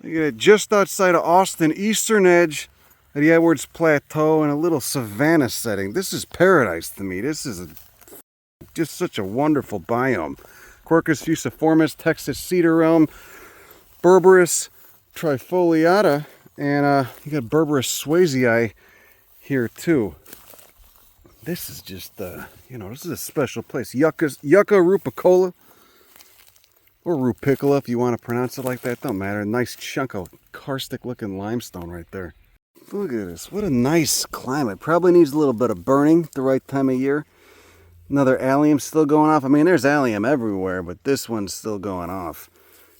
Look at it, just outside of Austin, eastern edge of the Edwards Plateau in a little savanna setting. This is paradise to me. This is just such a wonderful biome. Quercus fusiformis, Texas cedar elm, Berberis trifoliata, and you got Berberis swayzei here too. This is just, this is a special place. Yucca rupicola, or rupicola if you want to pronounce it like that. Don't matter. A nice chunk of karstic-looking limestone right there. Look at this. What a nice climate. Probably needs a little bit of burning at the right time of year. Another allium still going off. I mean, there's allium everywhere, but this one's still going off.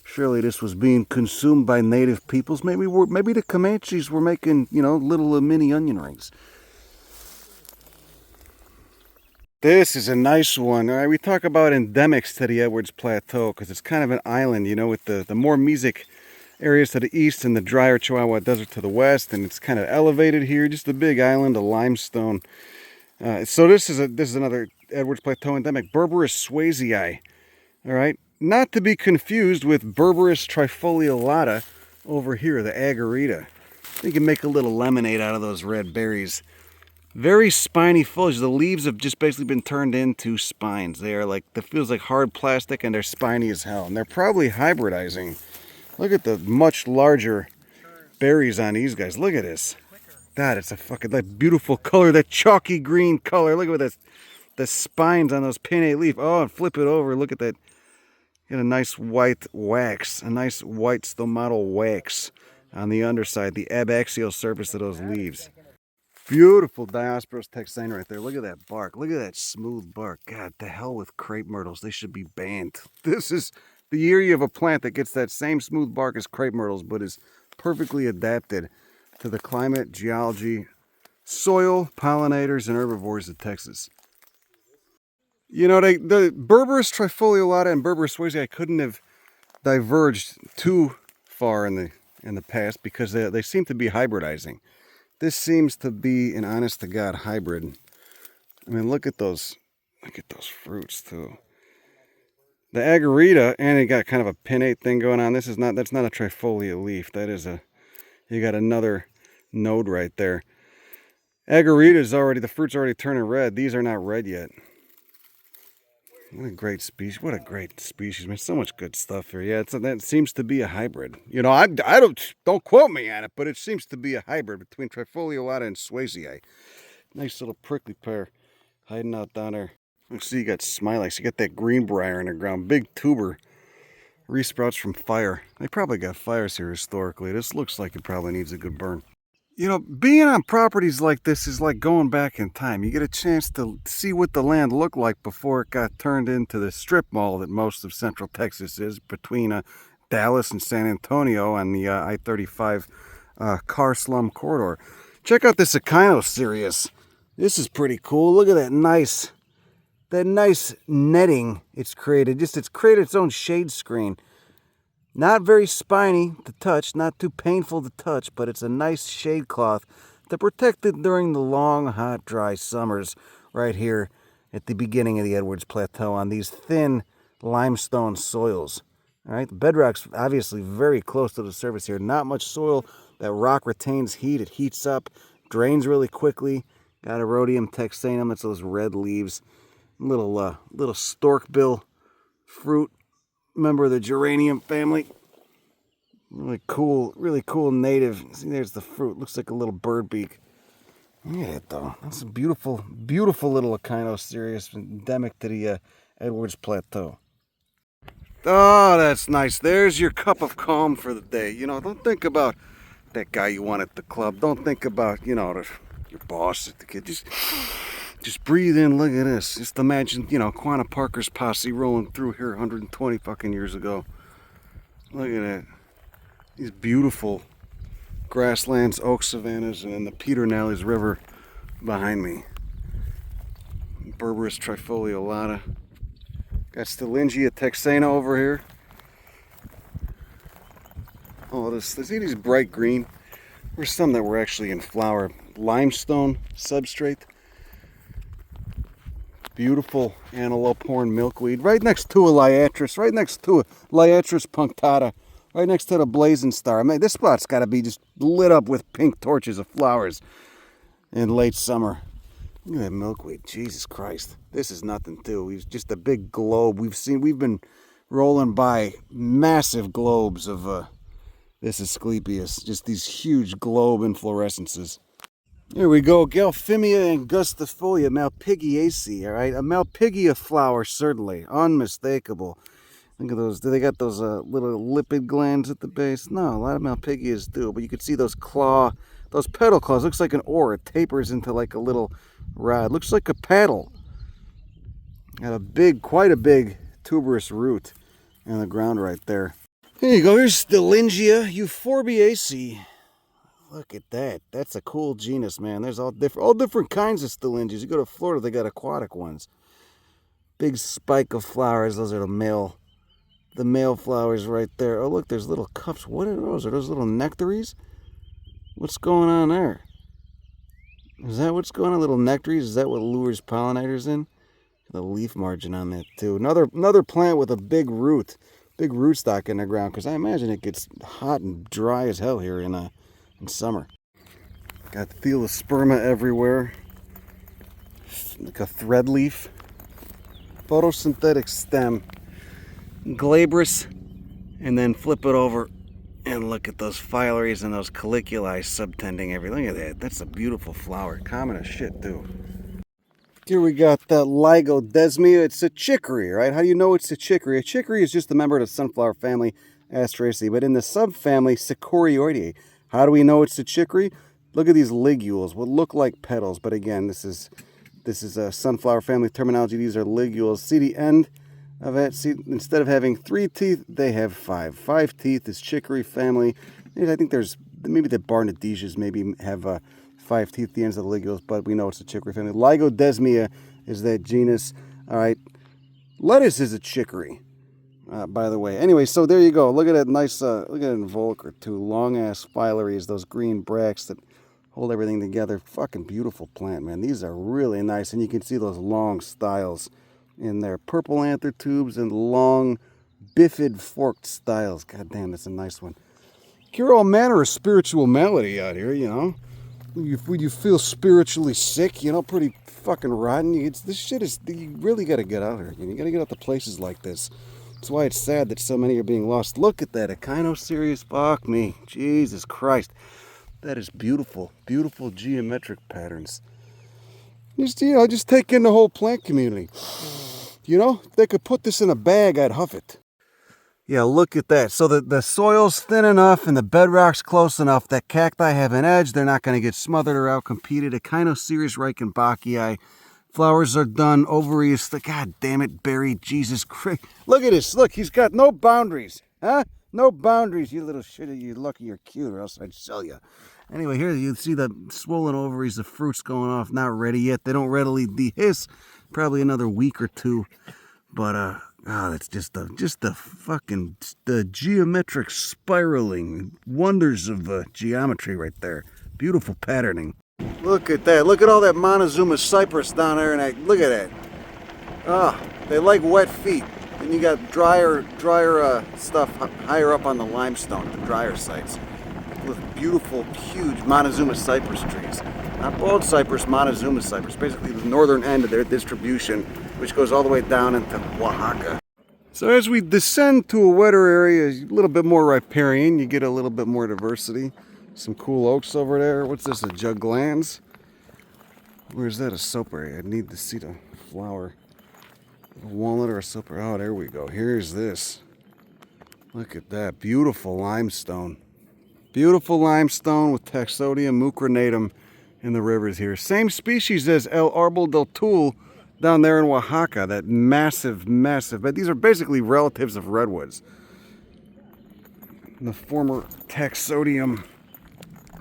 Surely this was being consumed by native peoples. Maybe the Comanches were making, little mini onion rings. This is a nice one. All right, we talk about endemics to the Edwards Plateau because it's kind of an island, with the more mesic areas to the east and the drier Chihuahua Desert to the west, and it's kind of elevated here, just a big island of limestone. So this is another Edwards Plateau endemic, Berberis swayzei. All right, not to be confused with Berberis trifoliolata over here, the agarita. You can make a little lemonade out of those red berries. Very spiny foliage. The leaves have just basically been turned into spines. They are like, it feels like hard plastic, and they're spiny as hell. And they're probably hybridizing. Look at the much larger berries on these guys. Look at this. God, it's a fucking that beautiful color, that chalky green color. Look at this, the spines on those pinnate leaf. Oh, and flip it over. Look at that. Get a nice white wax, a nice white stomatal wax on the underside, the abaxial surface of those leaves. Beautiful Diospyros texana right there. Look at that bark. Look at that smooth bark. God, the hell with crepe myrtles. They should be banned. This is the year you have a plant that gets that same smooth bark as crepe myrtles, but is perfectly adapted to the climate, geology, soil, pollinators, and herbivores of Texas. The Berberis trifoliolata and Berberis swayzei couldn't have diverged too far in the past because they seem to be hybridizing. This seems to be an honest-to-God hybrid. I mean, look at those fruits too. The agarita, and it got kind of a pinnate thing going on. That's not a trifolia leaf. You got another node right there. Agarita the fruit's already turning red. These are not red yet. What a great species! What a great species, man! So much good stuff here. Yeah, that seems to be a hybrid. I don't quote me on it, but it seems to be a hybrid between trifoliolata and swayzei. Nice little prickly pear hiding out down there. Let's see, you got smilax. You got that greenbrier in the ground, big tuber, resprouts from fire. They probably got fires here historically. This looks like it probably needs a good burn. Being on properties like this is like going back in time. You get a chance to see what the land looked like before it got turned into the strip mall that most of Central Texas is, between Dallas and San Antonio on the I-35 car slum corridor. Check out this Echinocereus. This is pretty cool. Look at that nice netting it's created. It's created its own shade screen. Not very spiny to touch, not too painful to touch, but it's a nice shade cloth to protect it during the long, hot, dry summers right here at the beginning of the Edwards Plateau on these thin limestone soils. All right, the bedrock's obviously very close to the surface here. Not much soil. That rock retains heat. It heats up, drains really quickly. Got a rhodium texanum. That's those red leaves. Little storkbill fruit. Member of the geranium family. Really cool native. See, there's the fruit. Looks like a little bird beak. Look at it though. That's a beautiful little Echinocereus, endemic to the Edwards Plateau. Oh, that's nice. There's your cup of calm for the day. Don't think about that guy you want at the club. Don't think about, your boss at the kid. Just breathe in, look at this. Just imagine, Quanah Parker's posse rolling through here 120 fucking years ago. Look at that. These beautiful grasslands, oak savannas, and then the Pedernales River behind me. Berberis trifoliolata. Got Stellingia texana over here. Oh, see these bright green? There's some that were actually in flower. Limestone substrate. Beautiful antelope horn milkweed right next to a liatris, right next to a liatris punctata right next to the blazing star. I mean, this spot's got to be just lit up with pink torches of flowers in late summer. Look at that milkweed. Jesus Christ. This is nothing, too. It's just a big globe. We've been rolling by massive globes of this Asclepias. Just these huge globe inflorescences. Here we go. Gelphimia angustifolia malpighiaceae, all right? A malpighia flower, certainly. Unmistakable. Look at those. Do they got those little lipid glands at the base? No, a lot of malpighias do. But you can see those petal claws. Looks like an oar. It tapers into like a little rod. Looks like a paddle. Got quite a big tuberous root in the ground right there. Here you go. Here's Stellingia euphorbiaceae. Look at that. That's a cool genus, man. There's all different kinds of Stellingias. You go to Florida, they got aquatic ones. Big spike of flowers. Those are the male flowers right there. Oh, look, there's little cups. What are those? Are those little nectaries? What's going on there? Is that what's going on? Little nectaries? Is that what lures pollinators in? The leaf margin on that, too. Another plant with a big rootstock in the ground, because I imagine it gets hot and dry as hell here in summer. Got Thelosperma everywhere. Like a thread leaf. Photosynthetic stem. Glabrous, and then flip it over and look at those phyllaries and those caliculi subtending everything. Look at that. That's a beautiful flower. Common as shit, too. Here we got the Lygodesmia. It's a chicory, right? How do you know it's a chicory? A chicory is just a member of the sunflower family Asteraceae, but in the subfamily Cichorioideae. How do we know it's a chicory? Look at these ligules, what look like petals, but again, this is a sunflower family terminology. These are ligules. See the end of it? See, instead of having 3 teeth, they have 5. 5 teeth is chicory family. I think there's maybe the Barnadesias maybe have 5 teeth at the ends of the ligules, but we know it's a chicory family. Lygodesmia is that genus. All right, lettuce is a chicory, by the way. Anyway, so there you go. Look at that nice, look at that involucre too. Long ass phyllaries, those green bracts that hold everything together. Fucking beautiful plant, man. These are really nice, and you can see those long styles in there. Purple anther tubes and long bifid forked styles. God damn, that's a nice one. Cure all manner of spiritual malady out here, you know. When you feel spiritually sick, you know, pretty fucking rotten. This shit is, you really got to get out here. You got to get out to places like this. That's why it's sad that so many are being lost. Look at that, Echinocereus. Fuck me. Jesus Christ. That is beautiful. Beautiful geometric patterns. Just take in the whole plant community. You know, if they could put this in a bag, I'd huff it. Yeah, look at that. So the soil's thin enough and the bedrock's close enough that cacti have an edge. They're not going to get smothered or outcompeted. Echinocereus reichenbachii. Flowers are done. Ovaries, God damn it, buried. Jesus Christ. Look at this. Look, he's got no boundaries. Huh? No boundaries, you little shit. You're lucky you're cute or else I'd sell you. Anyway, here you see the swollen ovaries, the fruit's going off, not ready yet. They don't readily dehiss. Probably another week or two. But, that's just the fucking geometric spiraling wonders of geometry right there. Beautiful patterning. Look at that. Look at all that Montezuma Cypress down there. And look at that. They like wet feet. And you got drier stuff higher up on the limestone, the drier sites. With beautiful, huge Montezuma Cypress trees. Not bald cypress, Montezuma Cypress. Basically the northern end of their distribution, which goes all the way down into Oaxaca. So as we descend to a wetter area, a little bit more riparian, you get a little bit more diversity. Some cool oaks over there. What's this, a juglans? Where's that, a soapberry? I need to see the flower. A walnut or a soapberry? Oh, there we go. Here's this. Look at that. Beautiful limestone. Beautiful limestone with Taxodium mucronatum in the rivers here. Same species as El Arbol del Tul down there in Oaxaca. That massive, but these are basically relatives of redwoods. The former Taxodium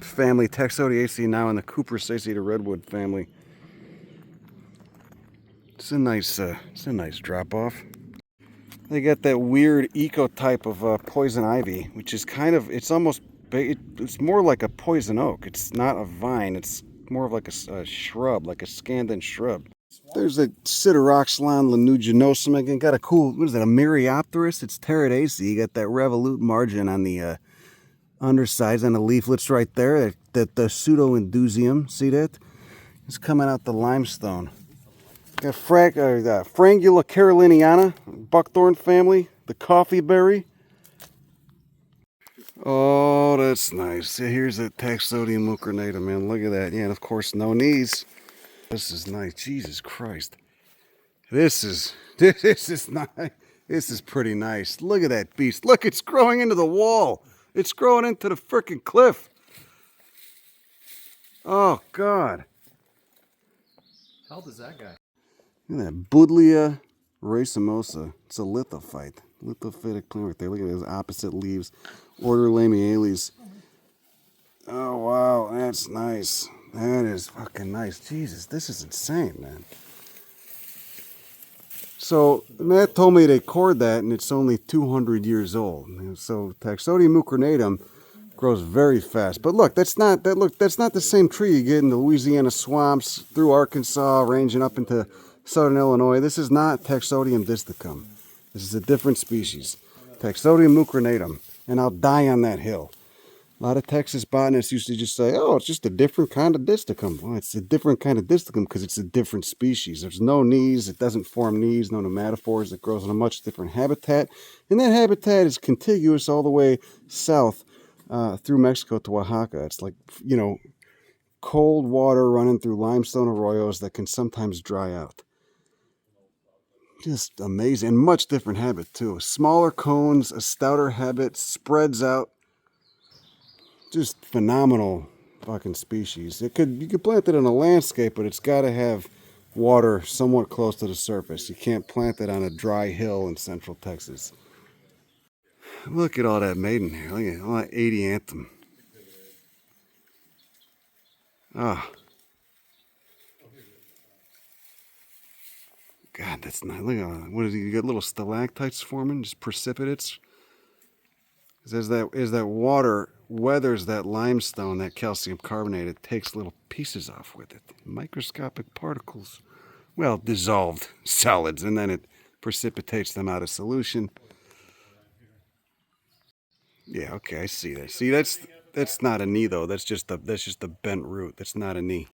family, Taxodiaceae, now in the Cupressaceae redwood family. It's a nice drop off. They got that weird ecotype of poison ivy, which is it's more like a poison oak. It's not a vine. It's more of like a shrub, like a Scandin shrub. There's a Chatterbox lanuginosum again. Got a cool, what is that, a Myriopterus? It's terradaceae. You got that revolute margin on the undersides on the leaflets right there. That the pseudo-indusium. See that? It's coming out the limestone. Got Frangula caroliniana, buckthorn family, the coffee berry. Oh, that's nice. Here's a Taxodium mucronatum, man. Look at that. Yeah, and of course, no knees. This is nice. Jesus Christ. This is nice. This is pretty nice. Look at that beast. Look, it's growing into the wall. It's growing into the frickin' cliff. Oh, God. How old is that guy? Look at that. Buddleia racemosa. It's a lithophyte. Lithophytic plant right there. Look at those opposite leaves. Order Lamiales. Oh, wow. That's nice. That is fucking nice. Jesus, this is insane, man. So, Matt told me they cored that, and it's only 200 years old. So, Taxodium mucronatum grows very fast. But look, that's not the same tree you get in the Louisiana swamps, through Arkansas, ranging up into southern Illinois. This is not Taxodium distichum. This is a different species. Taxodium mucronatum. And I'll die on that hill. A lot of Texas botanists used to just say, oh, it's just a different kind of distichum. Well, it's a different kind of distichum because it's a different species. There's no knees. It doesn't form knees, no nematophores. It grows in a much different habitat. And that habitat is contiguous all the way south through Mexico to Oaxaca. It's like, you know, cold water running through limestone arroyos that can sometimes dry out. Just amazing. And much different habit, too. Smaller cones, a stouter habit, spreads out. Just phenomenal fucking species. You could plant it in a landscape, but it's got to have water somewhat close to the surface. You can't plant it on a dry hill in central Texas. Look at all that maiden here. Look at all that 80 anthem. Ah. God, that's nice. Look at what is it? You got little stalactites forming, just precipitates. As that water weathers that limestone, that calcium carbonate, it takes little pieces off with it. Microscopic particles. Well, dissolved solids, and then it precipitates them out of solution. Yeah, okay, I see that. See, that's not a knee though. That's just a bent root. That's not a knee.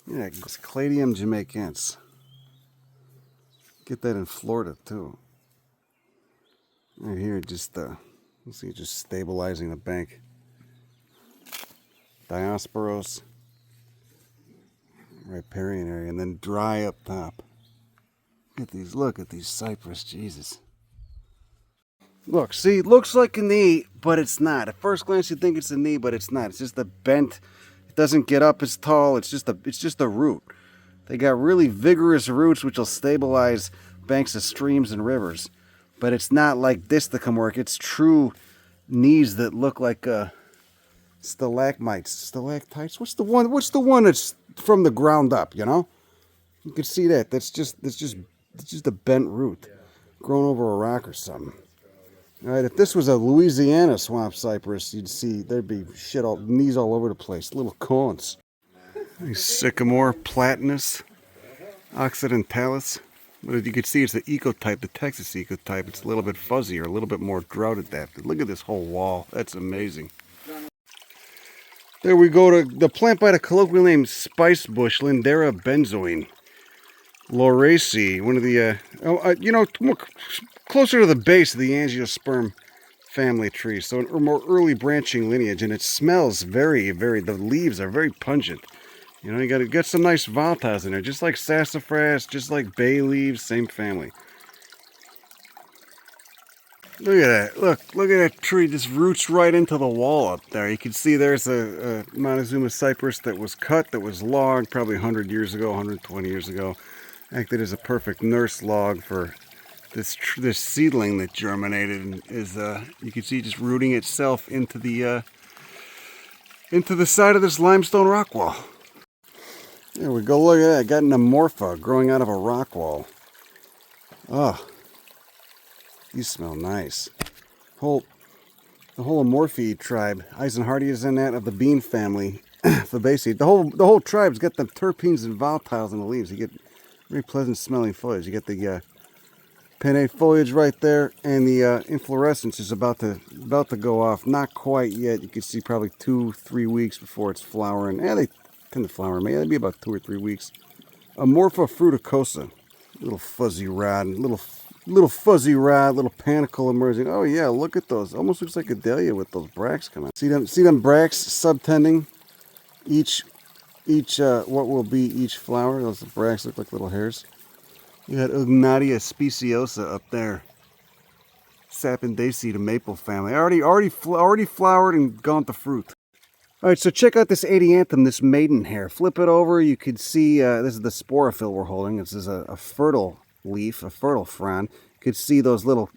Yeah, it's Cladium jamaicense. Get that in Florida too. Right here, just let's see, just stabilizing the bank. Diosporos, riparian area, and then dry up top. Look at these cypress, Jesus. Look, see, looks like a knee, but it's not. At first glance, you think it's a knee, but it's not. It's just a bent. It doesn't get up as tall. It's just a root. They got really vigorous roots, which will stabilize banks of streams and rivers. But it's not like distichum work. It's true knees that look like stalactites. What's the one that's from the ground up? You know, you can see that. That's just a bent root, grown over a rock or something. All right, if this was a Louisiana swamp cypress, you'd see there'd be knees all over the place, little cones. Sycamore platanus, occidentalis. But as you can see, it's the ecotype, the Texas ecotype. It's a little bit fuzzier, a little bit more drought adapted. Look at this whole wall. That's amazing. There we go to the plant by the colloquial name spice bush, Lindera benzoin. Lauraceae, one of the, closer to the base of the angiosperm family tree. So a more early branching lineage, and it smells the leaves are very pungent. You know, you got some nice volatiles in there, just like sassafras, just like bay leaves, same family. Look at that. Look at that tree. Just roots right into the wall up there. You can see there's a Montezuma Cypress that was cut, that was logged probably 100 years ago, 120 years ago. Acted as a perfect nurse log for this seedling that germinated, and is you can see just rooting itself into the side of this limestone rock wall. There we go. Look at that. Got an amorpha growing out of a rock wall. Oh, these smell nice. The whole Amorphae tribe, Eisenhardia is in that, of the bean family, Fabaceae. The whole tribe's got the terpenes and volatiles in the leaves. You get Very pleasant smelling foliage. You get the pinnate foliage right there, and the inflorescence is about to go off. Not quite yet. You can see probably 2-3 weeks before it's flowering. They tend to flower. Maybe it'll be about 2 or 3 weeks. Amorpha fruticosa, little fuzzy rod, little fuzzy rod, little panicle emerging. Oh yeah, look at those. Almost looks like a dahlia with those bracts coming. See them bracts subtending each what will be each flower. Those bracts look like little hairs. You got Ugnatia speciosa up there. Sapondaceae, the maple family. Already flowered and gone to fruit. All right, so check out this adianthum, this maidenhair. Flip it over. You could see this is the sporophyll we're holding. This is a fertile leaf, a fertile frond. You could see those little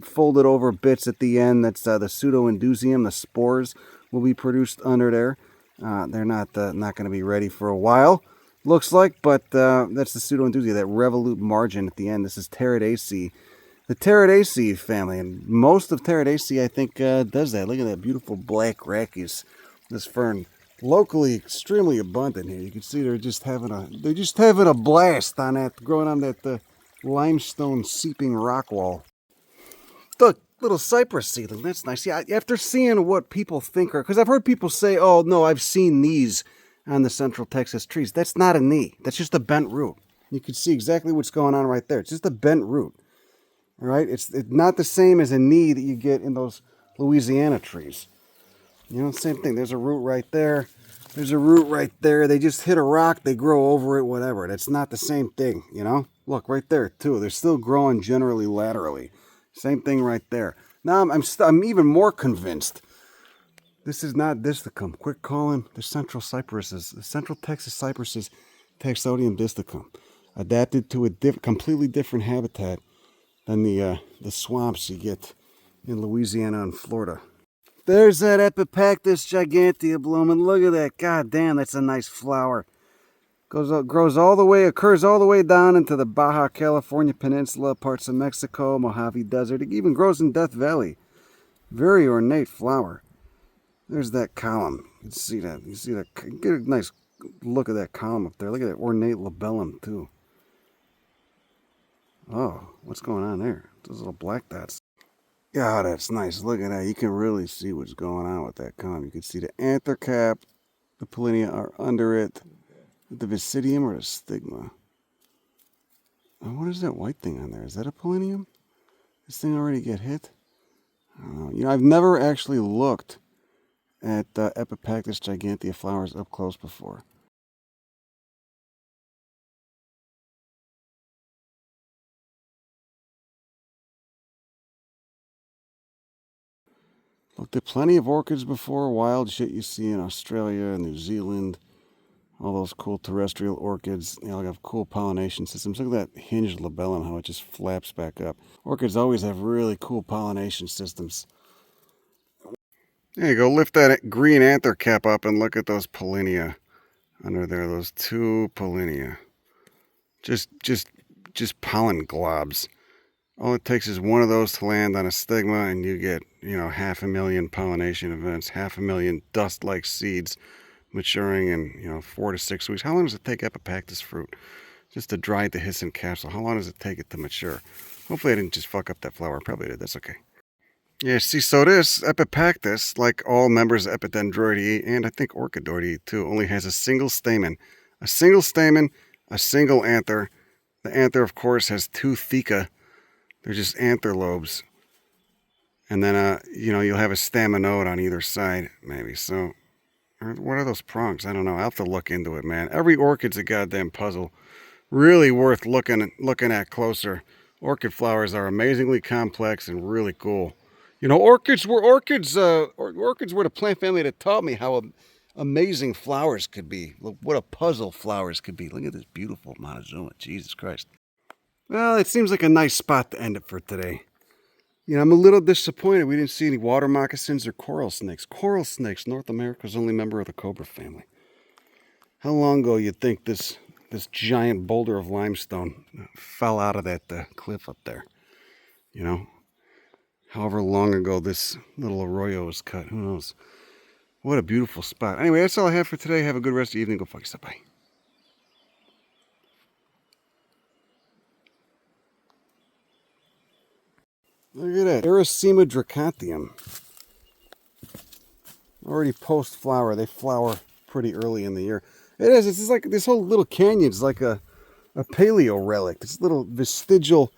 folded over bits at the end. That's the pseudoindusium. The spores will be produced under there. They're not going to be ready for a while, looks like, but that's the pseudoindusium, that revolute margin at the end. This is Pteridaceae. The Pteridaceae family, and most of Pteridaceae, I think, does that. Look at that beautiful black rachis. This fern, locally extremely abundant here. You can see they're just having a blast on that, growing on that limestone seeping rock wall. Look, little cypress seedling. That's nice. Yeah, after seeing what people think are, because I've heard people say, "Oh no, I've seen these on the Central Texas trees." That's not a knee. That's just a bent root. You can see exactly what's going on right there. It's just a bent root. All right, it's not the same as a knee that you get in those Louisiana trees. You know, same thing. There's a root right there. There's a root right there. They just hit a rock. They grow over it, whatever. That's not the same thing, you know? Look, right there, too. They're still growing generally laterally. Same thing right there. Now I'm even more convinced. This is not distichum. Quit calling the Central Cypresses, the Central Texas Cypresses, Taxodium distichum. Adapted to a completely different habitat than the swamps you get in Louisiana and Florida. There's that Epipactis gigantea blooming. Look at that. God damn, that's a nice flower. Occurs all the way down into the Baja California Peninsula, parts of Mexico, Mojave Desert. It even grows in Death Valley. Very ornate flower. There's that column. You can see that. You see that. Get a nice look at that column up there. Look at that ornate labellum too. Oh, what's going on there? Those little black dots. Yeah, that's nice. Look at that. You can really see what's going on with that column. You can see the anther cap, the pollinia are under it, the visidium or the stigma. Oh, what is that white thing on there? Is that a pollinium? This thing already get hit? I don't know. You know, I've never actually looked at Epipactis gigantea flowers up close before. Looked at plenty of orchids before, wild shit you see in Australia, New Zealand, all those cool terrestrial orchids, you know, have cool pollination systems. Look at that hinged labellum, how it just flaps back up. Orchids always have really cool pollination systems. There you go, lift that green anther cap up and look at those pollinia under there, those two pollinia. Just pollen globs. All it takes is one of those to land on a stigma and you get, 500,000 pollination events, 500,000 dust-like seeds maturing in, 4 to 6 weeks. How long does it take Epipactis fruit just to dry the hissing capsule? How long does it take it to mature? Hopefully I didn't just fuck up that flower. Probably did. That's okay. Yeah, see, so this Epipactis, like all members of Epidendroideae, and I think Orchidoideae too, only has a single stamen. A single stamen, a single anther. The anther, of course, has 2 theca. They're just anther lobes. And then, you'll have a staminode on either side, maybe. So, what are those prongs? I don't know. I'll have to look into it, man. Every orchid's a goddamn puzzle. Really worth looking at closer. Orchid flowers are amazingly complex and really cool. Orchids were the plant family that taught me how amazing flowers could be. Look, what a puzzle flowers could be. Look at this beautiful Montezuma. Jesus Christ. Well, it seems like a nice spot to end it for today. I'm a little disappointed we didn't see any water moccasins or coral snakes. Coral snakes, North America's only member of the cobra family. How long ago you'd think this giant boulder of limestone fell out of that cliff up there? However long ago this little arroyo was cut. Who knows? What a beautiful spot. Anyway, that's all I have for today. Have a good rest of the evening. Go fuck yourself. Bye. Look at that. Erycema dracantium. Already post-flower. They flower pretty early in the year. It is. It's just like this whole little canyon is like a paleo relic. This little vestigial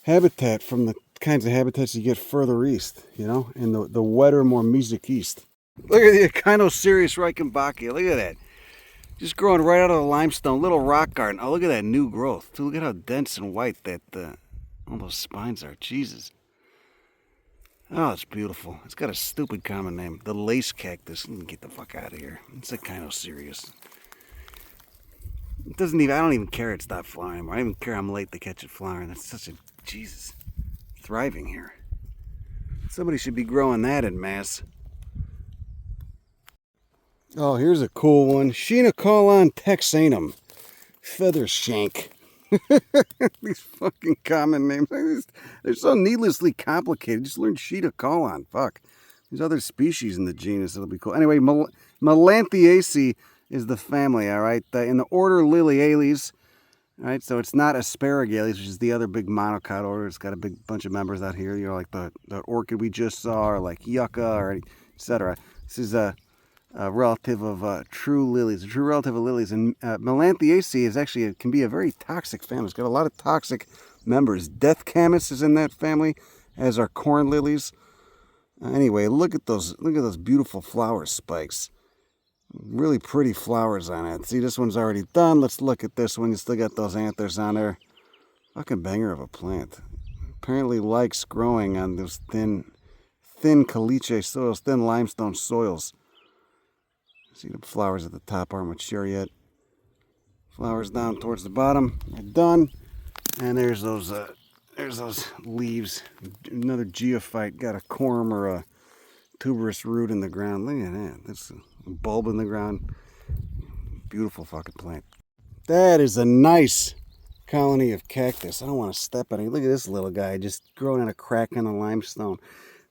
habitat from the kinds of habitats you get further east, you know, in the wetter, more mesic east. Look at the Echinocereus reichenbachia. Look at that. Just growing right out of the limestone. Little rock garden. Oh, look at that new growth. Dude, look at how dense and white that all those spines are. Jesus. Oh, it's beautiful. It's got a stupid common name. The lace cactus. Get the fuck out of here. It's Echinocereus. It doesn't even, I don't even care it's not flowering anymore. I don't even care I'm late to catch it flowering. That's such a, Jesus. Thriving here. Somebody should be growing that in mass. Oh, here's a cool one. Schoenocaulon texanum. Feather shank. These fucking common names. They're so needlessly complicated. Just learn Schoenocaulon. Fuck. There's other species in the genus. It'll be cool. Anyway, Melanthiaceae is the family, all right? In the order Liliales, all right? So it's not Asparagales, which is the other big monocot order. It's got a big bunch of members out here, you know, like the orchid we just saw, or like yucca, or etc. This is a relative of true lilies, a true relative of lilies. And Melanthiaceae is actually, can be a very toxic family. It's got a lot of toxic members. Death camas is in that family, as are corn lilies. Anyway, look at those beautiful flower spikes. Really pretty flowers on it. See, this one's already done. Let's look at this one. You still got those anthers on there. Fucking banger of a plant. Apparently likes growing on those thin caliche soils, thin limestone soils. See, the flowers at the top aren't mature yet. Flowers down towards the bottom are done. And there's those leaves. Another geophyte got a corm or a tuberous root in the ground. Look at that. That's a bulb in the ground. Beautiful fucking plant. That is a nice colony of cactus. I don't want to step on it. Look at this little guy just growing in a crack in the limestone.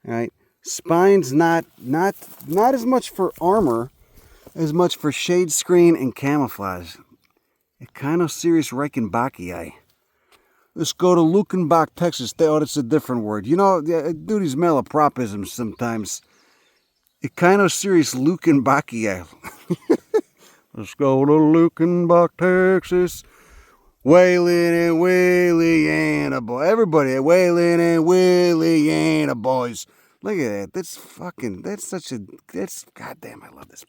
All right. Spines not as much for armor as much for shade screen and camouflage. Echinocereus reichenbachii. Let's go to Lukenbach, Texas. Oh, that's a different word. You know, do these malapropisms sometimes. Echinocereus lukenbachii. Let's go to Lukenbach, Texas. Waylon and Willie and a boy. Everybody, Waylon and Willie and a boys. Look at that. That's goddamn, I love this.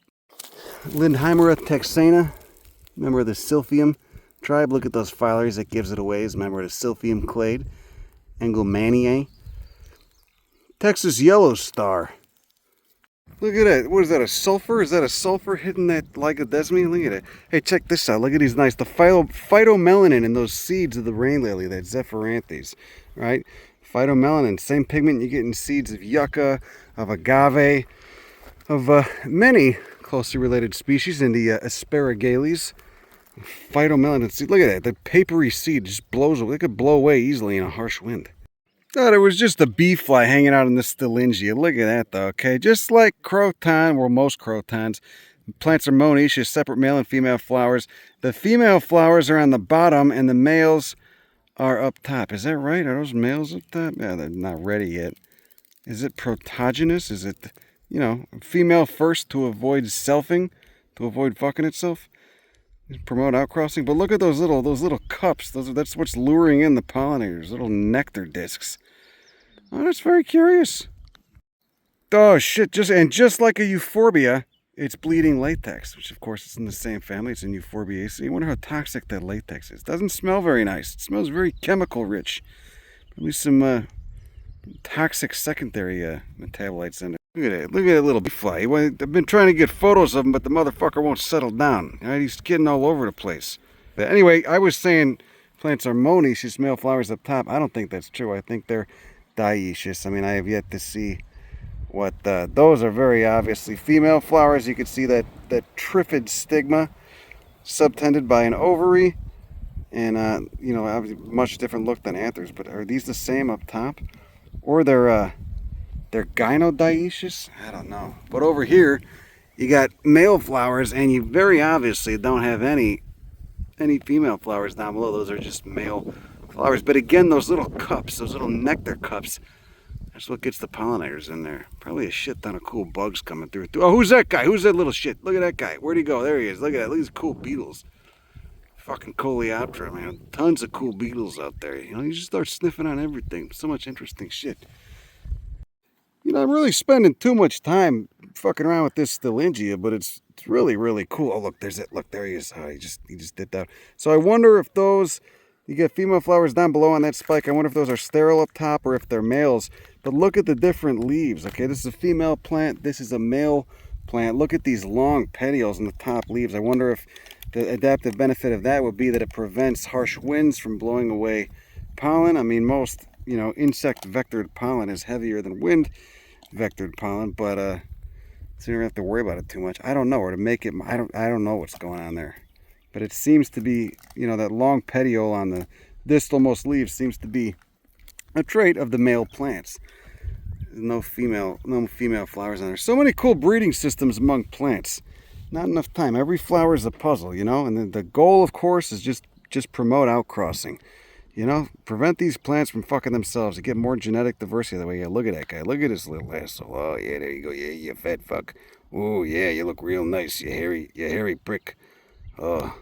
Lindheimera texana, member of the Silphium tribe. Look at those filaries, that gives it away. Is a member of the Silphium clade. Engelmaniae. Texas yellow star. Look at that. What is that, a sulfur? Is that a sulfur hitting that lycodesme? Look at it. Hey, check this out. Look at these nice. The phytomelanin in those seeds of the rain lily, that Zephyranthes, right? Phytomelanin, same pigment you get in seeds of yucca, of agave, of many closely related species, in the Asparagales. Phytomelanin. See, look at that. The papery seed just blows away. It could blow away easily in a harsh wind. Thought it was just a bee fly hanging out in the Stillingia. Look at that, though, okay? Just like croton, well, most crotons, plants are monoecious, separate male and female flowers. The female flowers are on the bottom, and the males are up top. Is that right? Are those males up top? Yeah, they're not ready yet. Is it protogynous? Is it, you know, female first to avoid selfing, to avoid fucking itself? Promote outcrossing. But look at those little cups. That's what's luring in the pollinators. Little nectar discs. Oh, that's very curious. Oh shit! Just like a euphorbia, it's bleeding latex, which of course is in the same family. It's in Euphorbiaceae. I wonder how toxic that latex is. Doesn't smell very nice. It smells very chemical rich. Probably some toxic secondary metabolites in it. Look at that little bee fly. I've been trying to get photos of him, but the motherfucker won't settle down. Right? He's getting all over the place. But anyway, I was saying plants are monoecious, male flowers up top. I don't think that's true. I think they're dioecious. I mean, I have yet to see what those are. Very obviously female flowers. You can see that triphid stigma subtended by an ovary, and you know, obviously much different look than anthers. But are these the same up top, or they're gynodioecious? I don't know. But over here, you got male flowers, and you very obviously don't have any female flowers down below. Those are just male flowers. But again, those little cups, those little nectar cups, that's what gets the pollinators in there. Probably a shit ton of cool bugs coming through. Oh, who's that guy? Who's that little shit? Look at that guy. Where'd he go? There he is. Look at that. Look at these cool beetles. Fucking Coleoptera, man. Tons of cool beetles out there. You know, you just start sniffing on everything. So much interesting shit. You know, I'm really spending too much time fucking around with this Stillingia, but it's really, really cool. Oh, look, there's it. Look, there he is. Oh, he just did that. So I wonder if those, you get female flowers down below on that spike. I wonder if those are sterile up top or if they're males. But look at the different leaves. Okay, this is a female plant. This is a male plant. Look at these long petioles in the top leaves. I wonder if the adaptive benefit of that would be that it prevents harsh winds from blowing away pollen. I mean, most, you know, insect vectored pollen is heavier than wind vectored pollen, but so you don't have to worry about it too much. I don't know, or to make it, I don't know what's going on there, but it seems to be, you know, that long petiole on the distalmost leaves seems to be a trait of the male plants. There's no female flowers on there. So many cool breeding systems among plants. Not enough time. Every flower is a puzzle, you know, and the goal, of course, is just promote outcrossing. You know, prevent these plants from fucking themselves. You get more genetic diversity that way. Yeah, look at that guy. Look at his little asshole. Oh, yeah, there you go. Yeah, you fat fuck. Oh, yeah, you look real nice. You hairy prick. Oh.